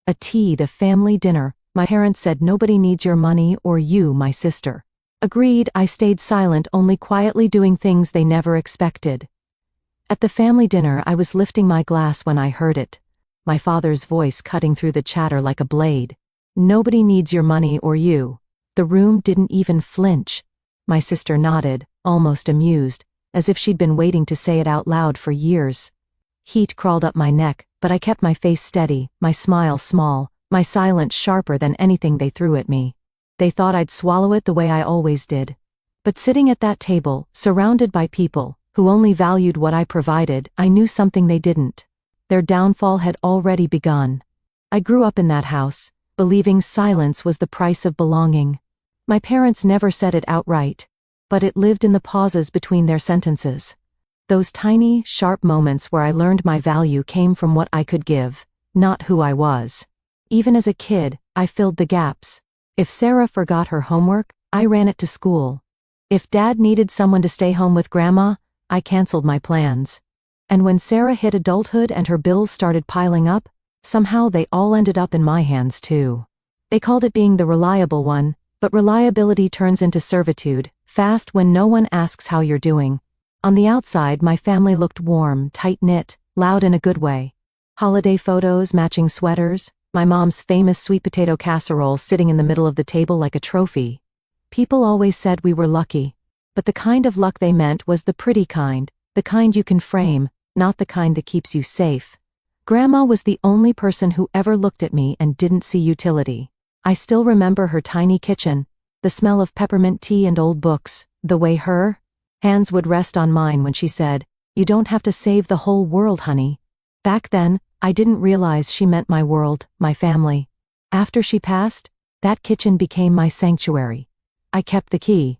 A tea, the family dinner. My parents said nobody needs your money or you, my sister. Agreed, I stayed silent, only quietly doing things they never expected. At the family dinner, I was lifting my glass when I heard it. My father's voice cutting through the chatter like a blade. Nobody needs your money or you. The room didn't even flinch. My sister nodded, almost amused, as if she'd been waiting to say it out loud for years. Heat crawled up my neck, but I kept my face steady, my smile small, my silence sharper than anything they threw at me. They thought I'd swallow it the way I always did. But sitting at that table, surrounded by people who only valued what I provided, I knew something they didn't. Their downfall had already begun. I grew up in that house, believing silence was the price of belonging. My parents never said it outright, but it lived in the pauses between their sentences. Those tiny, sharp moments where I learned my value came from what I could give, not who I was. Even as a kid, I filled the gaps. If Sarah forgot her homework, I ran it to school. If Dad needed someone to stay home with Grandma, I canceled my plans. And when Sarah hit adulthood and her bills started piling up, somehow they all ended up in my hands too. They called it being the reliable one, but reliability turns into servitude, fast when no one asks how you're doing. On the outside, my family looked warm, tight-knit, loud in a good way. Holiday photos, matching sweaters, my mom's famous sweet potato casserole sitting in the middle of the table like a trophy. People always said we were lucky, but the kind of luck they meant was the pretty kind, the kind you can frame, not the kind that keeps you safe. Grandma was the only person who ever looked at me and didn't see utility. I still remember her tiny kitchen, the smell of peppermint tea and old books, the way her hands would rest on mine when she said, "You don't have to save the whole world, honey." Back then, I didn't realize she meant my world, my family. After she passed, that kitchen became my sanctuary. I kept the key.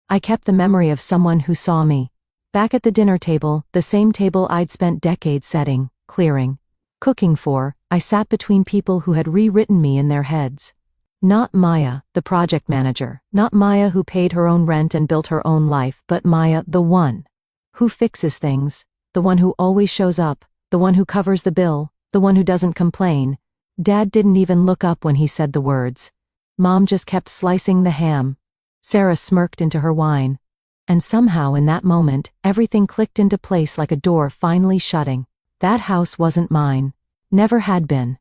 I kept the memory of someone who saw me. Back at the dinner table, the same table I'd spent decades setting, clearing, cooking for, I sat between people who had rewritten me in their heads. Not Maya, the project manager, not Maya who paid her own rent and built her own life, but Maya, the one who fixes things, the one who always shows up, the one who covers the bill, the one who doesn't complain. Dad didn't even look up when he said the words. Mom just kept slicing the ham. Sarah smirked into her wine. And somehow in that moment, everything clicked into place like a door finally shutting. That house wasn't mine. Never had been.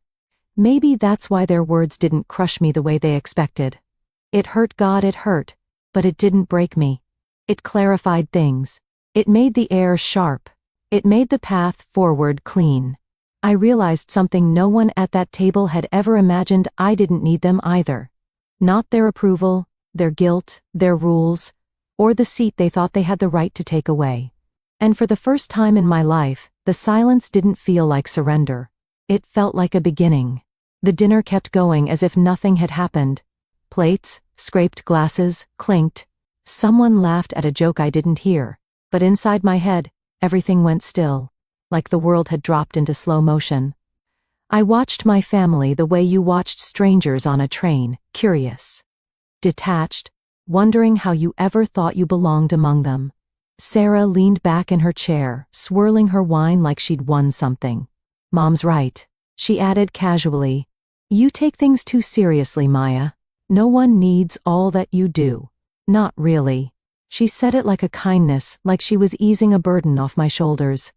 Maybe that's why their words didn't crush me the way they expected. It hurt God, it hurt, but it didn't break me. It clarified things. It made the air sharp. It made the path forward clean. I realized something no one at that table had ever imagined. I didn't need them either. Not their approval, their guilt, their rules, or the seat they thought they had the right to take away. And for the first time in my life, the silence didn't feel like surrender. It felt like a beginning. The dinner kept going as if nothing had happened. Plates, scraped glasses, clinked. Someone laughed at a joke I didn't hear, but inside my head, everything went still, like the world had dropped into slow motion. I watched my family the way you watched strangers on a train, curious, detached, wondering how you ever thought you belonged among them. Sarah leaned back in her chair, swirling her wine like she'd won something. "Mom's right," she added casually. "You take things too seriously, Maya. No one needs all that you do. Not really." She said it like a kindness, like she was easing a burden off my shoulders.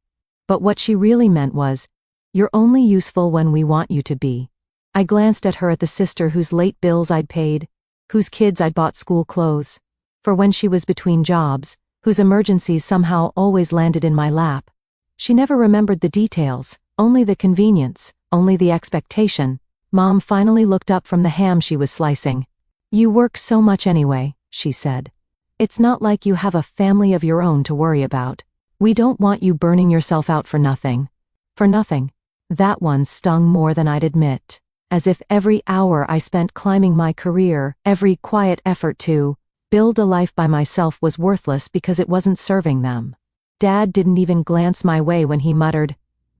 But what she really meant was, "You're only useful when we want you to be." I glanced at her, at the sister whose late bills I'd paid, whose kids I'd bought school clothes for when she was between jobs, whose emergencies somehow always landed in my lap. She never remembered the details, only the convenience, only the expectation. Mom finally looked up from the ham she was slicing. "You work so much anyway," she said. "It's not like you have a family of your own to worry about. We don't want you burning yourself out for nothing." For nothing. That one stung more than I'd admit. As if every hour I spent climbing my career, every quiet effort to build a life by myself was worthless because it wasn't serving them. Dad didn't even glance my way when he muttered,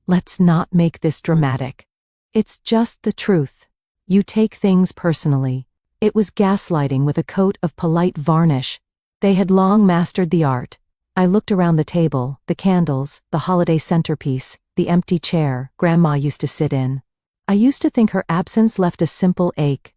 "Let's not make this dramatic. It's just the truth. You take things personally." It was gaslighting with a coat of polite varnish. They had long mastered the art. I looked around the table, the candles, the holiday centerpiece, the empty chair Grandma used to sit in. I used to think her absence left a simple ache,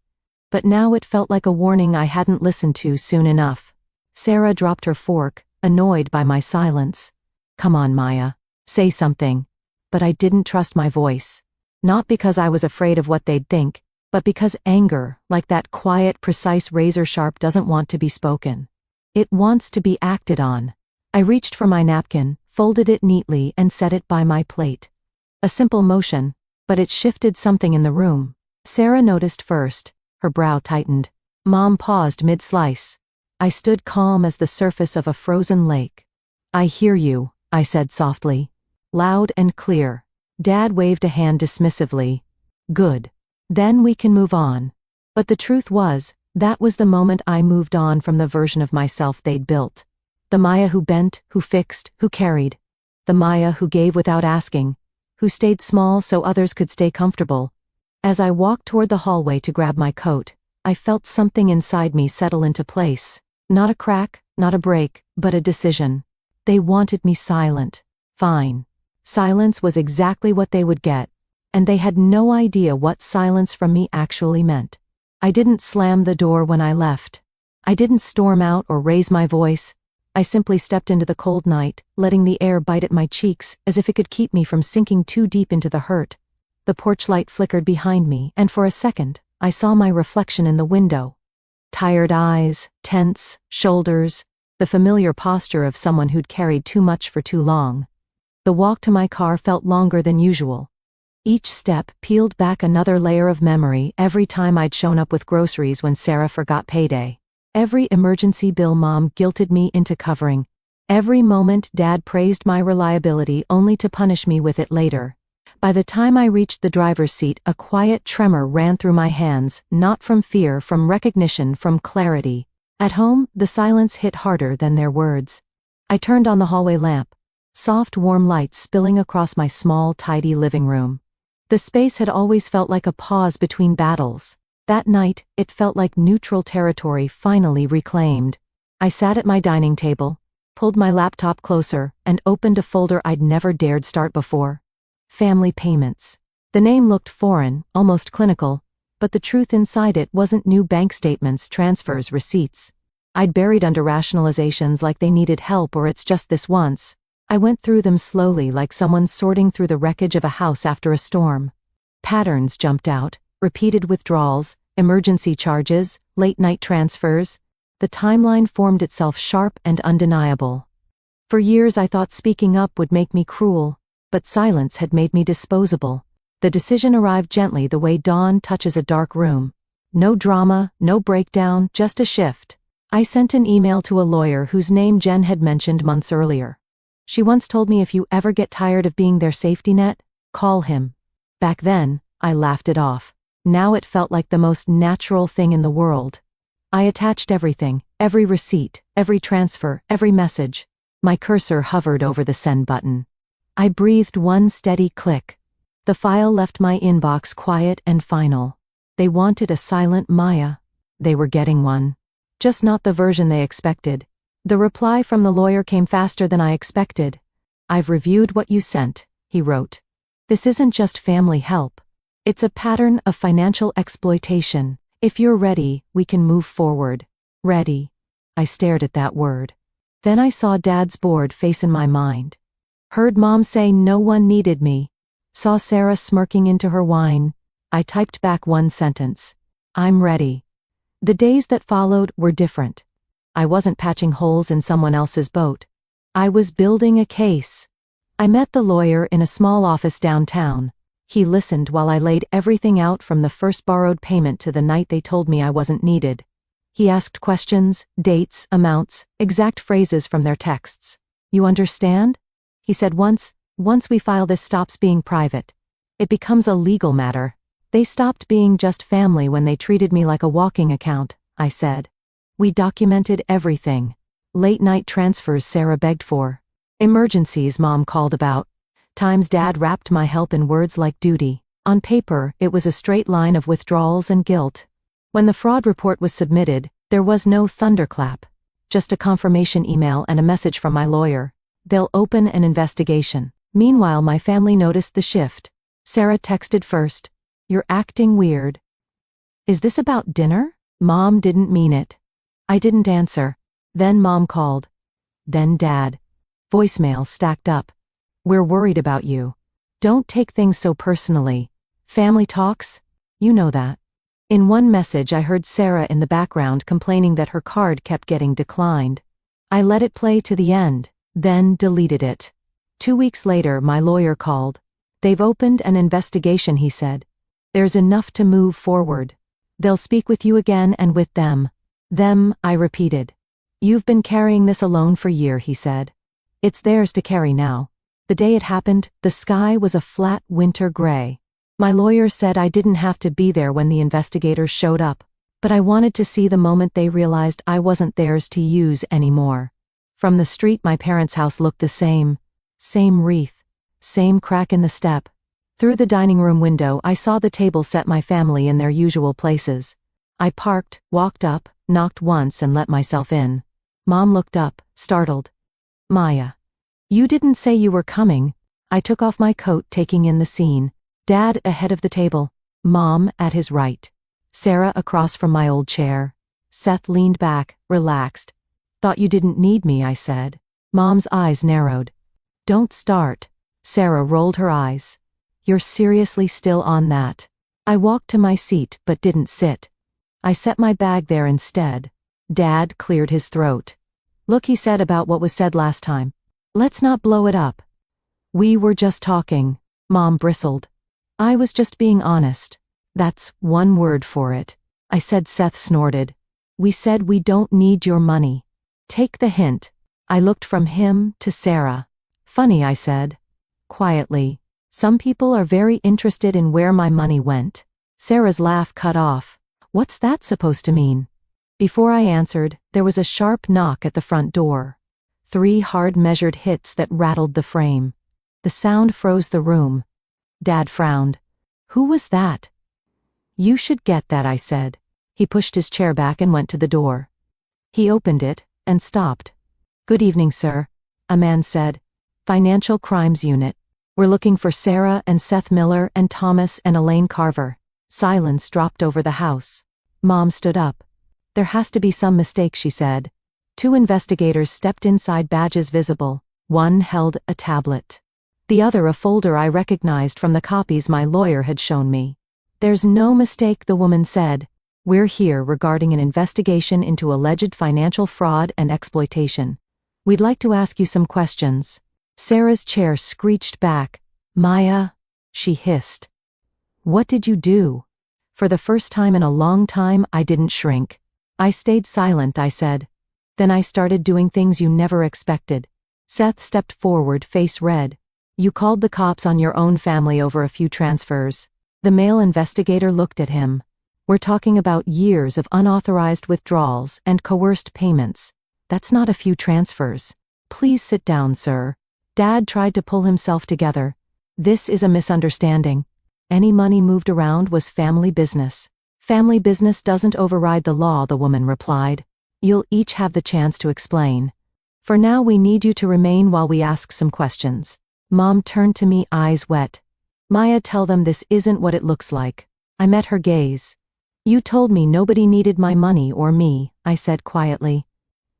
but now it felt like a warning I hadn't listened to soon enough. Sarah dropped her fork, annoyed by my silence. Come on, Maya. Say something. But I didn't trust my voice. Not because I was afraid of what they'd think, but because anger, like that quiet, precise razor sharp, doesn't want to be spoken. It wants to be acted on. I reached for my napkin, folded it neatly, and set it by my plate. A simple motion, but it shifted something in the room. Sarah noticed first. Her brow tightened. Mom paused mid-slice. I stood calm as the surface of a frozen lake. I hear you, I said softly. Loud and clear. Dad waved a hand dismissively. Good. Then we can move on. But the truth was, that was the moment I moved on from the version of myself they'd built. The Maya who bent, who fixed, who carried. The Maya who gave without asking, who stayed small so others could stay comfortable. As I walked toward the hallway to grab my coat, I felt something inside me settle into place. Not a crack, not a break, but a decision. They wanted me silent. Fine. Silence was exactly what they would get, and they had no idea what silence from me actually meant. I didn't slam the door when I left. I didn't storm out or raise my voice. I simply stepped into the cold night, letting the air bite at my cheeks as if it could keep me from sinking too deep into the hurt. The porch light flickered behind me, and for a second, I saw my reflection in the window. Tired eyes, tense shoulders, the familiar posture of someone who'd carried too much for too long. The walk to my car felt longer than usual. Each step peeled back another layer of memory every time I'd shown up with groceries when Sarah forgot payday. Every emergency bill Mom guilted me into covering. Every moment Dad praised my reliability only to punish me with it later. By the time I reached the driver's seat, a quiet tremor ran through my hands, not from fear, from recognition, from clarity. At home, the silence hit harder than their words. I turned on the hallway lamp. Soft, warm light spilling across my small, tidy living room. The space had always felt like a pause between battles. That night, it felt like neutral territory finally reclaimed. I sat at my dining table, pulled my laptop closer, and opened a folder I'd never dared start before. Family payments. The name looked foreign, almost clinical, but the truth inside it wasn't new bank statements, transfers, receipts. I'd buried under rationalizations like they needed help or it's just this once. I went through them slowly, like someone sorting through the wreckage of a house after a storm. Patterns jumped out, repeated withdrawals, emergency charges, late-night transfers. The timeline formed itself sharp and undeniable. For years I thought speaking up would make me cruel, but silence had made me disposable. The decision arrived gently, the way dawn touches a dark room. No drama, no breakdown, just a shift. I sent an email to a lawyer whose name Jen had mentioned months earlier. She once told me if you ever get tired of being their safety net, call him. Back then, I laughed it off. Now it felt like the most natural thing in the world. I attached everything, every receipt, every transfer, every message. My cursor hovered over the send button. I breathed one steady click. The file left my inbox quiet and final. They wanted a silent Maya. They were getting one. Just not the version they expected. The reply from the lawyer came faster than I expected. I've reviewed what you sent, he wrote. This isn't just family help. It's a pattern of financial exploitation. If you're ready, we can move forward. Ready. I stared at that word. Then I saw Dad's bored face in my mind. Heard Mom say no one needed me. Saw Sarah smirking into her wine. I typed back one sentence. I'm ready. The days that followed were different. I wasn't patching holes in someone else's boat. I was building a case. I met the lawyer in a small office downtown. He listened while I laid everything out from the first borrowed payment to the night they told me I wasn't needed. He asked questions, dates, amounts, exact phrases from their texts. You understand? He said once we file this stops being private. It becomes a legal matter. They stopped being just family when they treated me like a walking account, I said. We documented everything. Late-night transfers Sarah begged for. Emergencies Mom called about. Times Dad wrapped my help in words like duty. On paper, it was a straight line of withdrawals and guilt. When the fraud report was submitted, there was no thunderclap. Just a confirmation email and a message from my lawyer. They'll open an investigation. Meanwhile, my family noticed the shift. Sarah texted first. You're acting weird. Is this about dinner? Mom didn't mean it. I didn't answer. Then Mom called. Then Dad. Voicemail stacked up. We're worried about you. Don't take things so personally. Family talks? You know that. In one message I heard Sarah in the background complaining that her card kept getting declined. I let it play to the end, then deleted it. 2 weeks later my lawyer called. They've opened an investigation, he said. There's enough to move forward. They'll speak with you again and with them. Them, I repeated. You've been carrying this alone for years, he said. It's theirs to carry now. The day it happened, the sky was a flat winter gray. My lawyer said I didn't have to be there when the investigators showed up, but I wanted to see the moment they realized I wasn't theirs to use anymore. From the street my parents' house looked the same. Same wreath. Same crack in the step. Through the dining room window I saw the table set my family in their usual places. I parked, walked up, knocked once and let myself in. Mom looked up, startled. Maya. You didn't say you were coming. I took off my coat, taking in the scene. Dad ahead of the table. Mom at his right. Sarah across from my old chair. Seth leaned back, relaxed. Thought you didn't need me, I said. Mom's eyes narrowed. Don't start. Sarah rolled her eyes. You're seriously still on that. I walked to my seat but didn't sit. I set my bag there instead. Dad cleared his throat. Look, he said, about what was said last time. Let's not blow it up. We were just talking. Mom bristled. I was just being honest. That's one word for it. I said. Seth snorted. We said we don't need your money. Take the hint. I looked from him to Sarah. Funny, I said. Quietly. Some people are very interested in where my money went. Sarah's laugh cut off. What's that supposed to mean? Before I answered, there was a sharp knock at the front door. 3 hard measured hits that rattled the frame. The sound froze the room. Dad frowned. Who was that? You should get that, I said. He pushed his chair back and went to the door. He opened it and stopped. Good evening, sir, a man said. Financial Crimes Unit. We're looking for Sarah and Seth Miller and Thomas and Elaine Carver. Silence dropped over the house. Mom stood up. There has to be some mistake, she said. 2 investigators stepped inside, badges visible. One held a tablet. The other a folder I recognized from the copies my lawyer had shown me. There's no mistake, the woman said. We're here regarding an investigation into alleged financial fraud and exploitation. We'd like to ask you some questions. Sarah's chair screeched back. Maya, she hissed. What did you do? For the first time in a long time, I didn't shrink. I stayed silent, I said. Then I started doing things you never expected. Seth stepped forward, face red. You called the cops on your own family over a few transfers. The male investigator looked at him. We're talking about years of unauthorized withdrawals and coerced payments. That's not a few transfers. Please sit down, sir. Dad tried to pull himself together. This is a misunderstanding. Any money moved around was family business. Family business doesn't override the law, the woman replied. You'll each have the chance to explain. For now we need you to remain while we ask some questions. Mom turned to me, eyes wet. Maya, tell them this isn't what it looks like. I met her gaze. You told me nobody needed my money or me, I said quietly.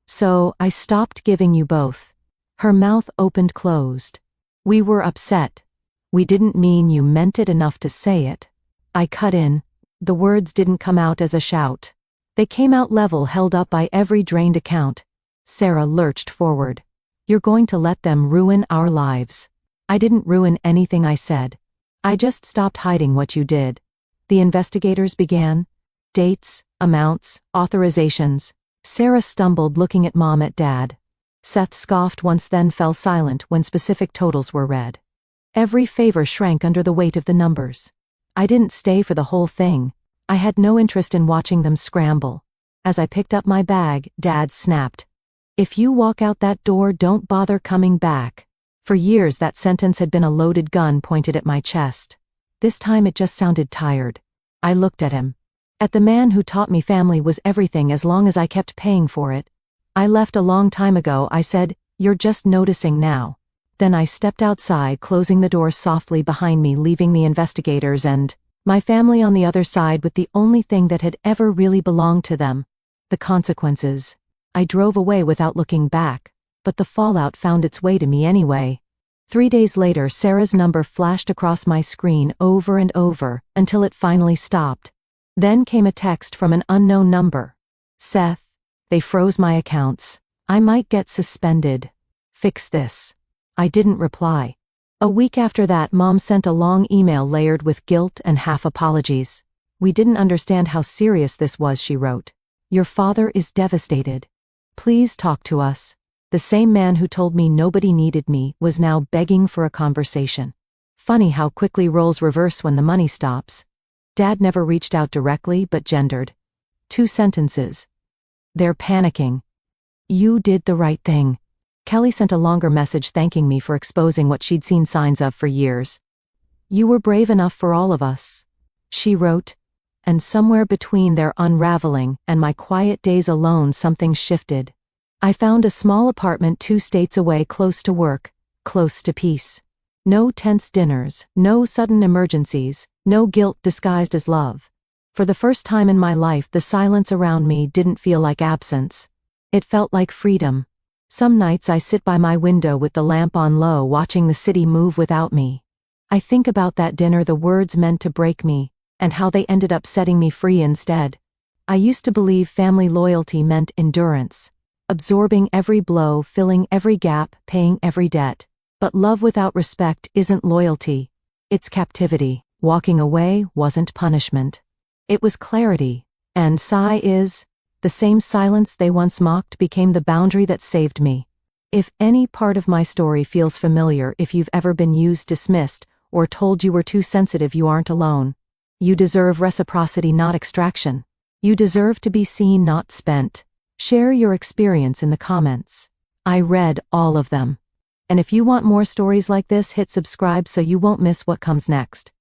So I stopped giving you both. Her mouth opened, closed. We were upset. We didn't mean you meant it enough to say it. I cut in. The words didn't come out as a shout. They came out level, held up by every drained account. Sarah lurched forward. You're going to let them ruin our lives. I didn't ruin anything, I said. I just stopped hiding what you did. The investigators began. Dates, amounts, authorizations. Sarah stumbled, looking at Mom, at Dad. Seth scoffed once, then fell silent when specific totals were read. Every favor shrank under the weight of the numbers. I didn't stay for the whole thing. I had no interest in watching them scramble. As I picked up my bag, Dad snapped. If you walk out that door, don't bother coming back. For years that sentence had been a loaded gun pointed at my chest. This time it just sounded tired. I looked at him. At the man who taught me family was everything as long as I kept paying for it. I left a long time ago, I said. You're just noticing now. Then I stepped outside, closing the door softly behind me, leaving the investigators and My family on the other side with the only thing that had ever really belonged to them. The consequences. I drove away without looking back, but the fallout found its way to me anyway. 3 days later, Sarah's number flashed across my screen over and over until it finally stopped. Then came a text from an unknown number. Seth, they froze my accounts. I might get suspended. Fix this. I didn't reply. A week after that, Mom sent a long email layered with guilt and half apologies. We didn't understand how serious this was, she wrote. Your father is devastated. Please talk to us. The same man who told me nobody needed me was now begging for a conversation. Funny how quickly roles reverse when the money stops. Dad never reached out directly but gendered. 2 sentences. They're panicking. You did the right thing. Kelly sent a longer message thanking me for exposing what she'd seen signs of for years. You were brave enough for all of us, she wrote. And somewhere between their unraveling and my quiet days alone, something shifted. I found a small apartment 2 states away, close to work, close to peace. No tense dinners, no sudden emergencies, no guilt disguised as love. For the first time in my life, the silence around me didn't feel like absence. It felt like freedom. Some nights I sit by my window with the lamp on low, watching the city move without me. I think about that dinner, the words meant to break me, and how they ended up setting me free instead. I used to believe family loyalty meant endurance, absorbing every blow, filling every gap, paying every debt. But love without respect isn't loyalty. It's captivity. Walking away wasn't punishment. It was clarity. And sigh is... The same silence they once mocked became the boundary that saved me. If any part of my story feels familiar, if you've ever been used, dismissed, or told you were too sensitive, you aren't alone. You deserve reciprocity, not extraction. You deserve to be seen, not spent. Share your experience in the comments. I read all of them. And if you want more stories like this, hit subscribe so you won't miss what comes next.